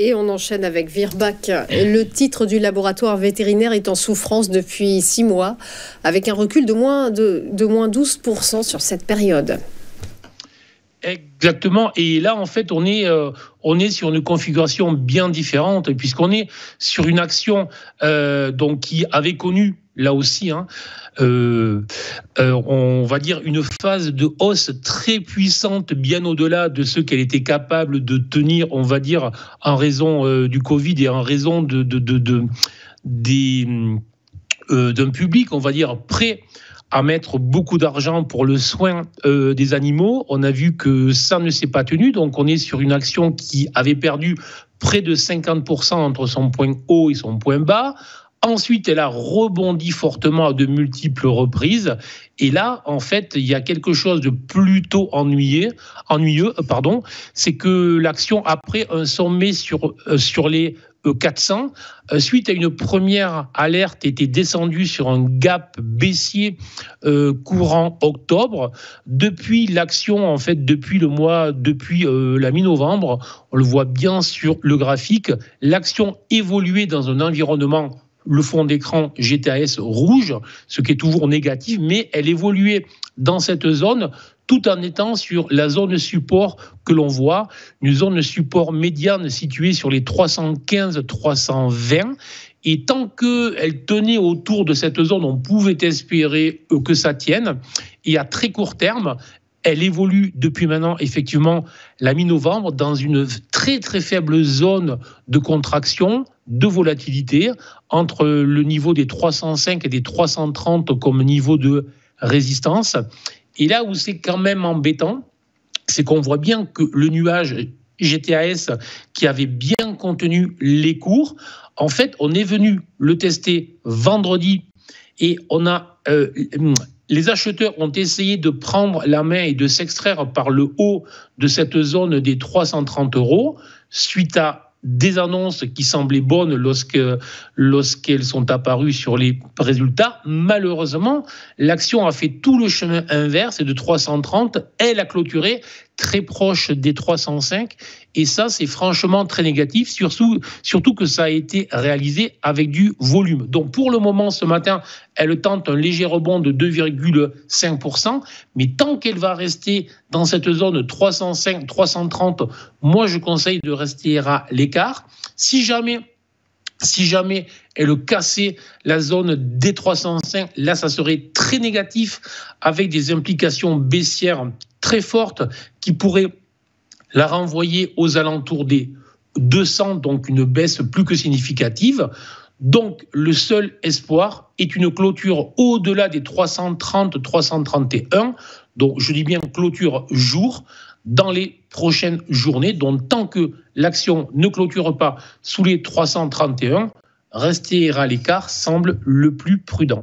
Et on enchaîne avec Virbac. Le titre du laboratoire vétérinaire est en souffrance depuis 6 mois, avec un recul de moins 12% sur cette période. Exactement. Et là, en fait, on est sur une configuration bien différente, puisqu'on est sur une action donc qui avait connu, là aussi, on va dire une phase de hausse très puissante, bien au-delà de ce qu'elle était capable de tenir, on va dire, en raison du Covid et en raison d'un public, on va dire, prêt à mettre beaucoup d'argent pour le soin des animaux. On a vu que ça ne s'est pas tenu, donc on est sur une action qui avait perdu près de 50% entre son point haut et son point bas. Ensuite, elle a rebondi fortement à de multiples reprises. Et là, en fait, il y a quelque chose de plutôt ennuyeux, c'est que l'action, après un sommet sur les 400, suite à une première alerte, était descendue sur un gap baissier courant octobre. Depuis l'action, en fait, depuis la mi-novembre, on le voit bien sur le graphique, l'action évoluait dans un environnement, le fond d'écran GTAS rouge, ce qui est toujours négatif, mais elle évoluait dans cette zone tout en étant sur la zone support que l'on voit, une zone support médiane située sur les 315-320. Et tant qu'elle tenait autour de cette zone, on pouvait espérer que ça tienne. Et à très court terme, elle évolue depuis maintenant, effectivement, la mi-novembre, dans une très très faible zone de contraction, de volatilité, entre le niveau des 305 et des 330 comme niveau de résistance. Et là où c'est quand même embêtant, c'est qu'on voit bien que le nuage GTAS, qui avait bien contenu les cours, en fait, on est venu le tester vendredi et les acheteurs ont essayé de prendre la main et de s'extraire par le haut de cette zone des 330 € suite à des annonces qui semblaient bonnes lorsqu'elles sont apparues sur les résultats. Malheureusement, l'action a fait tout le chemin inverse et de 330, elle a clôturé très proche des 305. Et ça, c'est franchement très négatif, surtout que ça a été réalisé avec du volume. Donc pour le moment, ce matin, elle tente un léger rebond de 2,5%. Mais tant qu'elle va rester dans cette zone 305-330, moi, je conseille de rester à l'écart. Si jamais elle cassait la zone des 305, là, ça serait très négatif avec des implications baissières très fortes qui pourraient la renvoyer aux alentours des 200, donc une baisse plus que significative. Donc, le seul espoir est une clôture au-delà des 330-331. Donc, je dis bien clôture jour dans les prochaines journées. Donc, tant que l'action ne clôture pas sous les 331, rester à l'écart semble le plus prudent.